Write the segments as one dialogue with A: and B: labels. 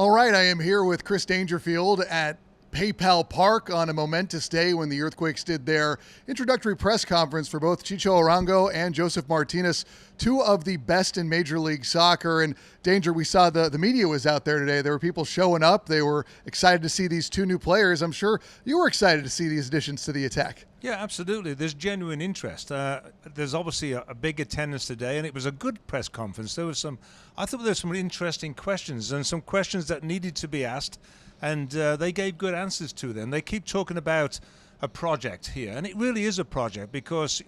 A: All right, I am here with Chris Dangerfield at PayPal Park on a momentous day when the Earthquakes did their introductory press conference for both Chicho Arango and Josef Martinez, two of the best in Major League Soccer. And Danger, we saw the media was out there today. There were people showing up. They were excited to see these two new players. I'm sure you were excited to see these additions to the attack.
B: Yeah, absolutely. There's genuine interest. There's obviously a big attendance today, and it was a good press conference. I thought there were some interesting questions and some questions that needed to be asked, and they gave good answers to them. They keep talking about a project here, and it really is a project because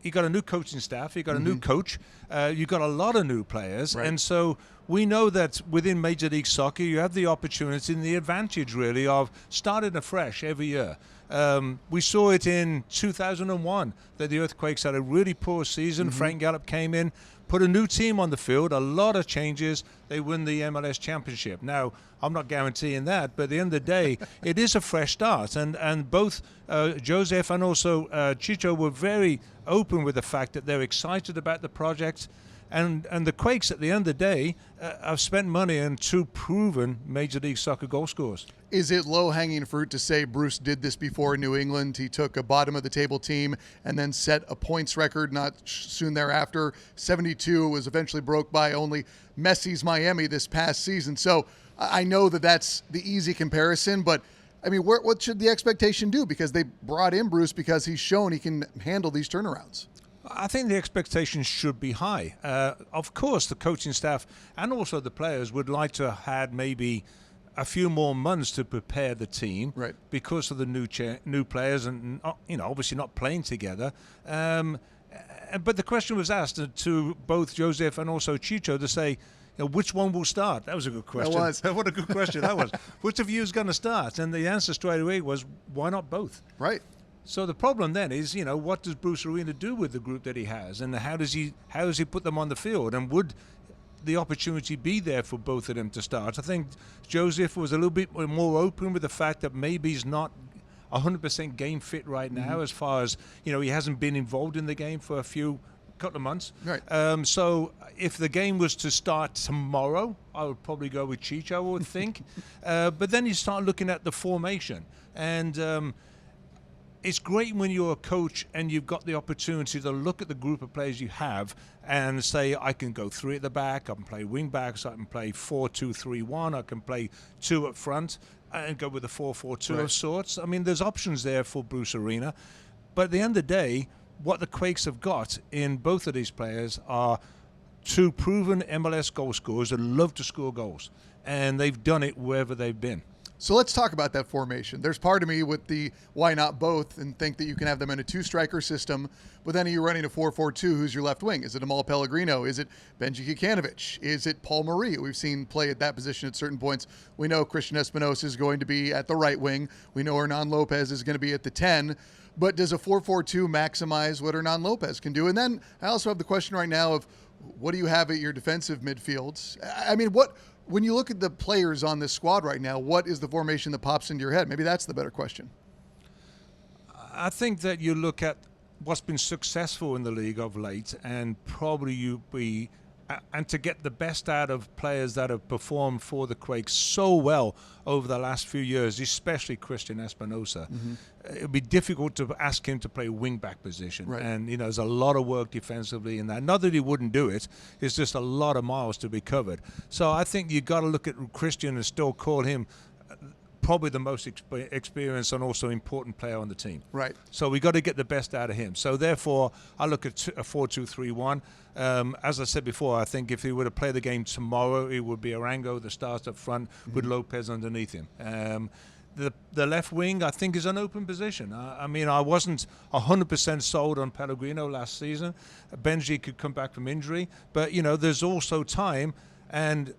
B: you got a new coaching staff, you got a new coach, you got a lot of new players,
A: right.
B: And so we know that within Major League Soccer you have the opportunity and the advantage really of starting afresh every year. We saw it in 2001 that the Earthquakes had a really poor season. Frank Gallup came in, put a new team on the field, a lot of changes. They win the MLS championship. Now, I'm not guaranteeing that, but at the end of the day, it is a fresh start. And both Josef and also Chicho were very open with the fact that they're excited about the project. And the Quakes, at the end of the day, have spent money on two proven Major League Soccer goal scorers.
A: Is it low-hanging fruit to say Bruce did this before in New England? He took a bottom-of-the-table team and then set a points record not soon thereafter. 72 was eventually broke by only Messi's Miami this past season. So I know that that's the easy comparison, but I mean, what should the expectation do? Because they brought in Bruce because he's shown he can handle these turnarounds.
B: I think the expectations should be high. Of course, the coaching staff and also the players would like to have had maybe a few more months to prepare the team,
A: right, because
B: of the new players and obviously not playing together. But the question was asked to both Josef and also Chicho to say, which one will start? That was a good question.
A: That was.
B: What a good question that was. Which of you is going to start? And the answer straight away was, why not both?
A: Right.
B: So the problem then is, what does Bruce Arena do with the group that he has, and how does he put them on the field, and would the opportunity be there for both of them to start? I think Josef was a little bit more open with the fact that maybe he's not 100% game fit right now, as far as he hasn't been involved in the game for a couple of months.
A: Right.
B: So if the game was to start tomorrow, I would probably go with Chicho, I would think. But then you start looking at the formation, and it's great when you're a coach and you've got the opportunity to look at the group of players you have and say, I can go three at the back, I can play wing backs, I can play 4-2-3-1, I can play two up front and go with a 4-4-2
A: right,
B: of sorts. I mean, there's options there for Bruce Arena. But at the end of the day, what the Quakes have got in both of these players are two proven MLS goal scorers that love to score goals. And they've done it wherever they've been.
A: So let's talk about that formation. There's part of me with the why not both and think that you can have them in a two-striker system, but then you're running a 4-4-2. Who's your left wing? Is it Amal Pellegrino? Is it Benji Kikanovic? Is it Paul Marie? We've seen play at that position at certain points. We know Christian Espinosa is going to be at the right wing. We know Hernan Lopez is going to be at the 10. But does a 4-4-2 maximize what Hernan Lopez can do? And then I also have the question right now of what do you have at your defensive midfields? I mean, when you look at the players on this squad right now, what is the formation that pops into your head? Maybe that's the better question.
B: I think that you look at what's been successful in the league of late, and probably and to get the best out of players that have performed for the Quakes so well over the last few years, especially Christian Espinosa. It would be difficult to ask him to play wing-back position.
A: Right.
B: And, there's a lot of work defensively in that. Not that he wouldn't do it. It's just a lot of miles to be covered. So I think you've got to look at Christian and still call him probably the most experienced and also important player on the team.
A: Right.
B: So we got to get the best out of him. So therefore, I look at a 4-2-3-1. As I said before, I think if he were to play the game tomorrow, it would be Arango that starts up front with Lopez underneath him. The left wing, I think, is an open position. I mean, I wasn't 100% sold on Pellegrino last season. Benji could come back from injury, but there's also time, and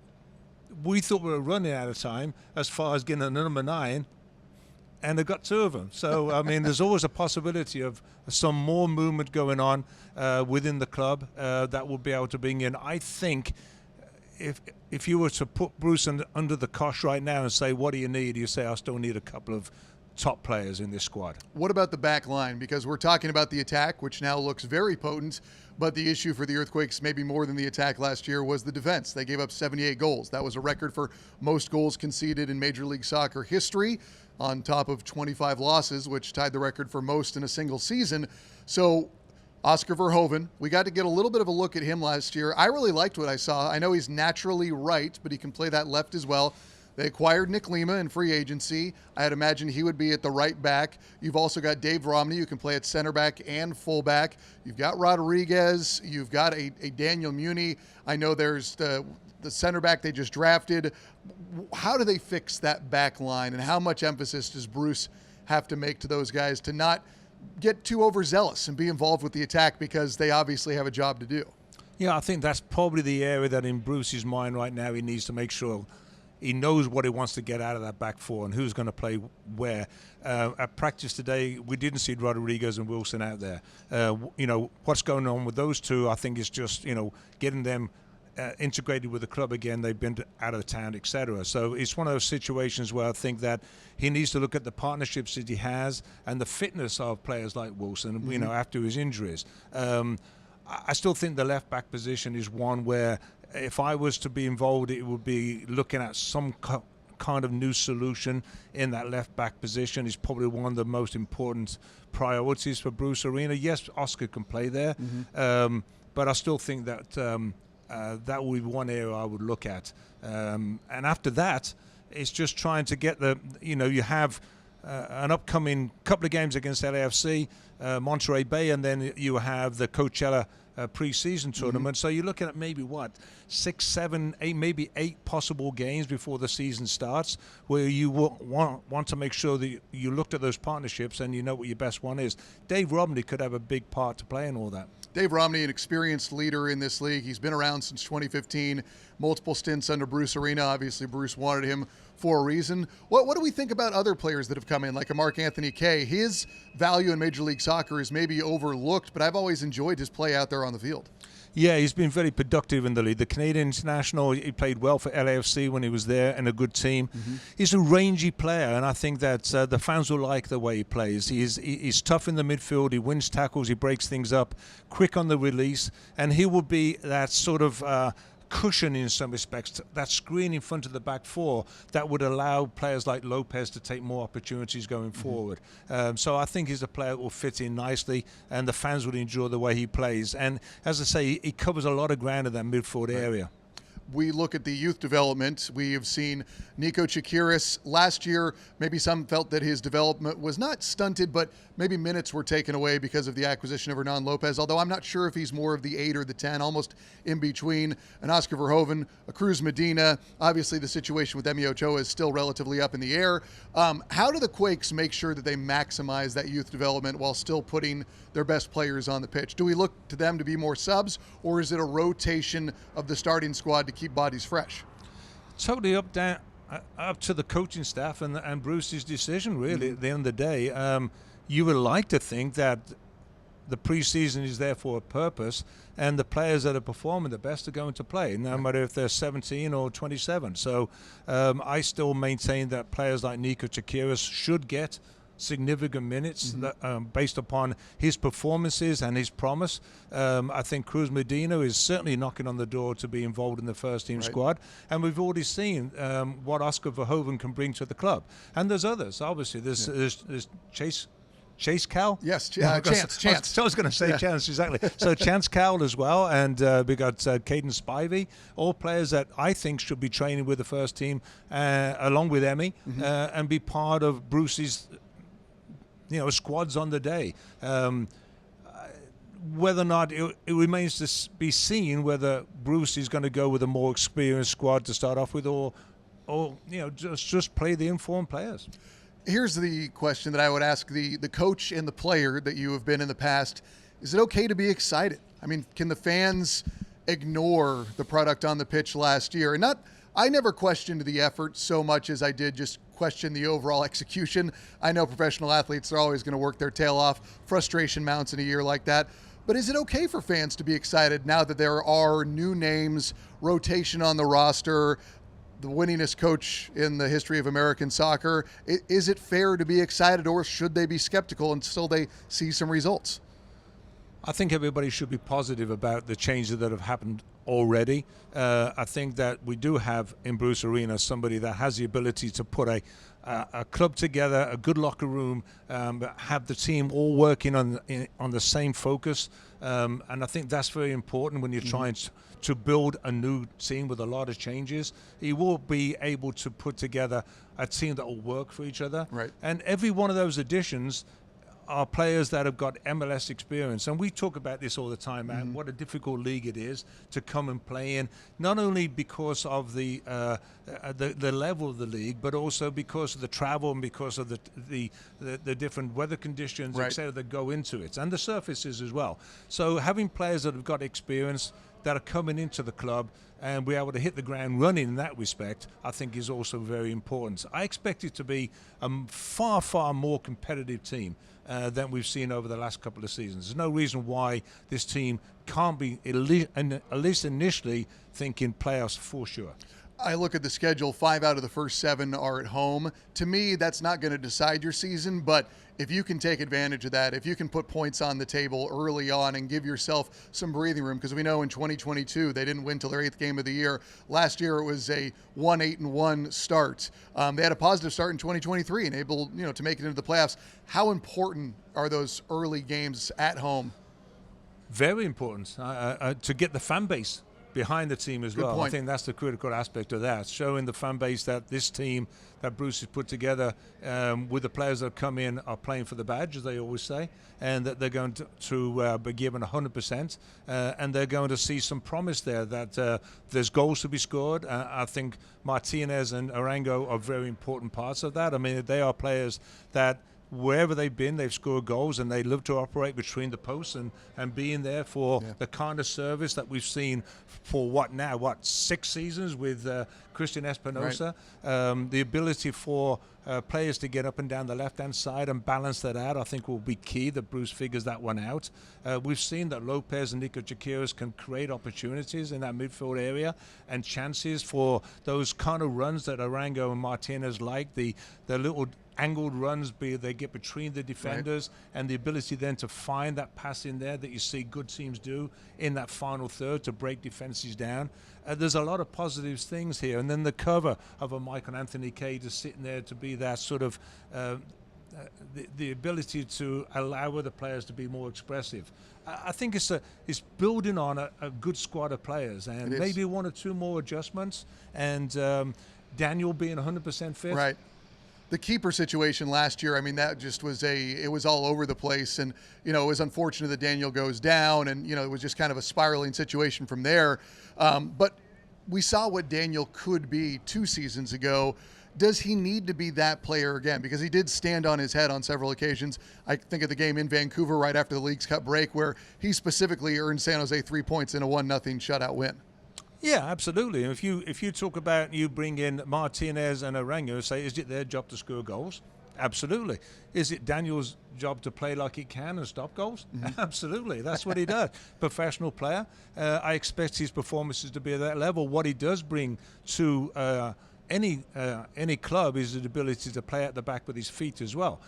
B: we thought we were running out of time as far as getting a number 9, and they've got two of them. So, I mean, there's always a possibility of some more movement going on within the club that will be able to bring in. I think if you were to put Bruce under the cosh right now and say, what do you need? You say, I still need a couple of top players in this squad.
A: What about the back line? Because we're talking about the attack, which now looks very potent, but the issue for the Earthquakes, maybe more than the attack last year, was the defense. They gave up 78 goals. That was a record for most goals conceded in Major League Soccer history, on top of 25 losses, which tied the record for most in a single season. So Oscar Verhoeven, we got to get a little bit of a look at him last year. I really liked what I saw. I know he's naturally right, but he can play that left as well. They acquired Nick Lima in free agency. I'd imagine he would be at the right back. You've also got Dave Romney, who can play at center back and full back. You've got Rodriguez. You've got a Daniel Muni. I know there's the center back they just drafted. How do they fix that back line, and how much emphasis does Bruce have to make to those guys to not get too overzealous and be involved with the attack, because they obviously have a job to do?
B: Yeah, I think that's probably the area that in Bruce's mind right now he needs to make sure he knows what he wants to get out of that back four and who's going to play where. At practice today, we didn't see Rodriguez and Wilson out there. What's going on with those two, I think, is just, getting them integrated with the club again. They've been out of town, etc. So it's one of those situations where I think that he needs to look at the partnerships that he has and the fitness of players like Wilson, after his injuries. I still think the left back position is one where, if I was to be involved, it would be looking at some kind of new solution in that left back position. Is probably one of the most important priorities for Bruce Arena. Yes, Oscar can play there, but I still think that that would be one area I would look at. And after that, it's just trying to get you have an upcoming couple of games against LAFC, Monterey Bay, and then you have the Coachella pre-season tournament. So you're looking at maybe 6, 7, 8, maybe 8 possible games before the season starts, where you want to make sure that you looked at those partnerships and you know what your best one is. Dave Romney could have a big part to play in all that.
A: Dave Romney, an experienced leader in this league. He's been around since 2015, multiple stints under Bruce Arena. Obviously, Bruce wanted him for a reason. What do we think about other players that have come in, like a Mark Anthony Kaye? His value in Major League Soccer is maybe overlooked, but I've always enjoyed his play out there on the field.
B: Yeah, he's been very productive in the league. The Canadian international, he played well for LAFC when he was there, and a good team. He's a rangy player, and I think that the fans will like the way he plays. He's tough in the midfield. He wins tackles. He breaks things up, quick on the release, and he will be that sort of cushion in some respects, that screen in front of the back four that would allow players like Lopez to take more opportunities going forward. So I think he's a player that will fit in nicely, and the fans would enjoy the way he plays. And as I say, he covers a lot of ground in that midfield area.
A: We look at the youth development. We have seen Nico Chikiris last year. Maybe some felt that his development was not stunted, but maybe minutes were taken away because of the acquisition of Hernan Lopez, although I'm not sure if he's more of the 8 or the 10, almost in between. An Oscar Verhoeven, a Cruz Medina. Obviously, the situation with Emi Ochoa is still relatively up in the air. How do the Quakes make sure that they maximize that youth development while still putting their best players on the pitch? Do we look to them to be more subs, or is it a rotation of the starting squad to keep bodies fresh?
B: Totally up to the coaching staff and Bruce's decision, really. At the end of the day, you would like to think that the preseason is there for a purpose, and the players that are performing the best are going to play, no matter if they're 17 or 27. So I still maintain that players like Nico Chikiris should get significant minutes based upon his performances and his promise. I think Cruz Medina is certainly knocking on the door to be involved in the first team squad, and we've already seen what Oscar Verhoeven can bring to the club. And there's others, obviously. There's Chase Cowell?
A: Yes, Chance.
B: I was going to say Chance, exactly. So Chance Cowell as well, and we got Caden Spivey, all players that I think should be training with the first team along with Emi and be part of Bruce's squads on the day. Whether or not it remains to be seen whether Bruce is going to go with a more experienced squad to start off with, or just play the informed players.
A: Here's the question that I would ask the coach and the player that you have been in the past. Is it okay to be excited? I mean, can the fans ignore the product on the pitch last year? And I never questioned the effort so much as I did just question the overall execution. I know professional athletes are always going to work their tail off. Frustration mounts in a year like that. But is it okay for fans to be excited now that there are new names, rotation on the roster, the winningest coach in the history of American soccer. Is it fair to be excited, or should they be skeptical until they see some results?
B: I think everybody should be positive about the changes that have happened already. I think that we do have in Bruce Arena somebody that has the ability to put a club together, a good locker room, have the team all working on the same focus. And I think that's very important when you're trying to build a new team with a lot of changes. He will be able to put together a team that will work for each other.
A: Right.
B: And every one of those additions are players that have got MLS experience. And we talk about this all the time, man, what a difficult league it is to come and play in, not only because of the level of the league, but also because of the travel and because of the different weather conditions,
A: right,
B: etc., that go into it, and the surfaces as well. So having players that have got experience that are coming into the club and be able to hit the ground running in that respect, I think is also very important. I expect it to be a far, far more competitive team than we've seen over the last couple of seasons. There's no reason why this team can't be, at least initially, thinking playoffs for sure.
A: I look at the schedule, 5 out of the first 7 are at home. To me, that's not going to decide your season, but if you can take advantage of that, if you can put points on the table early on and give yourself some breathing room, because we know in 2022 they didn't win till their 8th game of the year. Last year it was a 1-8-1 start. They had a positive start in 2023 and able, to make it into the playoffs. How important are those early games at home?
B: Very important to get the fan base behind the team as well.
A: Point.
B: I think that's the critical aspect of that, showing the fan base that this team that Bruce has put together with the players that have come in are playing for the badge, as they always say, and that they're going to be given 100%, and they're going to see some promise there, that there's goals to be scored. I think Martinez and Arango are very important parts of that. I mean, they are players that wherever they've been, they've scored goals, and they love to operate between the posts and being there for the kind of service that we've seen for 6 seasons with Christian Espinosa. Right. The ability for players to get up and down the left-hand side and balance that out, I think, will be key, that Bruce figures that one out. We've seen that Lopez and Nico Jaquiras can create opportunities in that midfield area and chances for those kind of runs that Arango and Martinez like, the little angled runs they get between the defenders, right, and the ability then to find that pass in there that you see good teams do in that final third to break defenses down. There's a lot of positive things here, and then the cover of a Michael Anthony Kay just sitting there to be that sort of the ability to allow other players to be more expressive. I think it's building on a good squad of players, and maybe 1 or 2 more adjustments, and Daniel being 100% fit.
A: Right. The keeper situation last year, I mean, that just was it was all over the place. And, it was unfortunate that Daniel goes down, and, it was just kind of a spiraling situation from there. But we saw what Daniel could be 2 seasons ago. Does he need to be that player again? Because he did stand on his head on several occasions. I think of the game in Vancouver right after the League's Cup break, where he specifically earned San Jose 3 points in a 1-0 shutout win.
B: Yeah, absolutely. If you talk about, you bring in Martinez and Arango and say, is it their job to score goals? Absolutely. Is it Daniel's job to play like he can and stop goals? Mm-hmm. Absolutely. That's what he does. Professional player. I expect his performances to be at that level. What he does bring to any club is the ability to play at the back with his feet as well.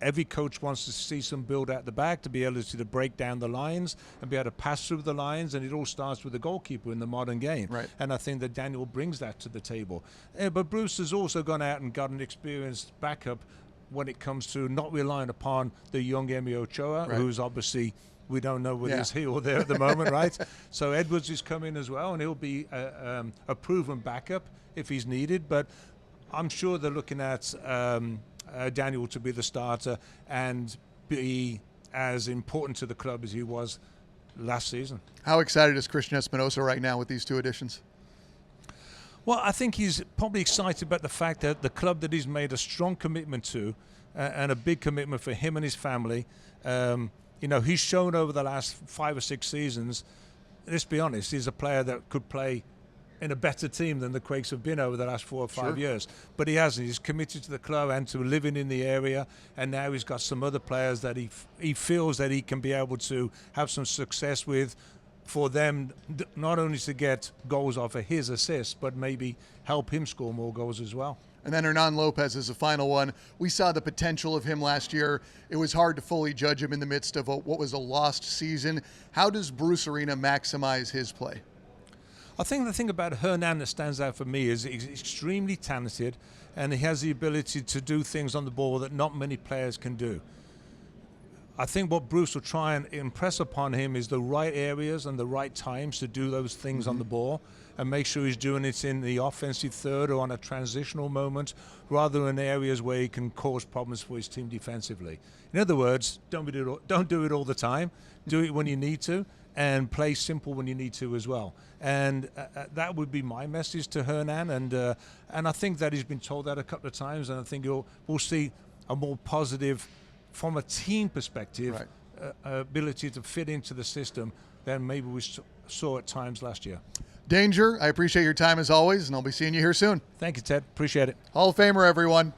B: Every coach wants to see some build at the back, to be able to break down the lines and be able to pass through the lines, and it all starts with the goalkeeper in the modern game. Right. And I think that Daniel brings that to the table. But Bruce has also gone out and got an experienced backup when it comes to not relying upon the young Emi Ochoa, right, who's obviously, we don't know whether he's here or there at the moment, right? So Edwards is coming as well, and he'll be a proven backup if he's needed. But I'm sure they're looking at Daniel to be the starter and be as important to the club as he was last season.
A: How excited is Christian Espinosa right now with these 2 additions?
B: Well, I think he's probably excited about the fact that the club that he's made a strong commitment to, and a big commitment for him and his family, he's shown over the last 5 or 6 seasons, let's be honest, he's a player that could play in a better team than the Quakes have been over the last 4 or 5 years. But he hasn't. He's committed to the club and to living in the area, and now he's got some other players that he feels that he can be able to have some success with for them not only to get goals off of his assists, but maybe help him score more goals as well.
A: And then Hernan Lopez is the final one. We saw the potential of him last year. It was hard to fully judge him in the midst of what was a lost season. How does Bruce Arena maximize his play?
B: I think the thing about Hernan that stands out for me is he's extremely talented, and he has the ability to do things on the ball that not many players can do. I think what Bruce will try and impress upon him is the right areas and the right times to do those things on the ball, and make sure he's doing it in the offensive third or on a transitional moment, rather than areas where he can cause problems for his team defensively. In other words, don't do it all the time. Do it when you need to, and play simple when you need to as well. And that would be my message to Hernan. And I think that he's been told that a couple of times, and I think we'll see a more positive, from a team perspective, ability to fit into the system than maybe we saw at times last year.
A: Danger, I appreciate your time as always, and I'll be seeing you here soon.
B: Thank you, Ted. Appreciate it.
A: Hall of Famer, everyone.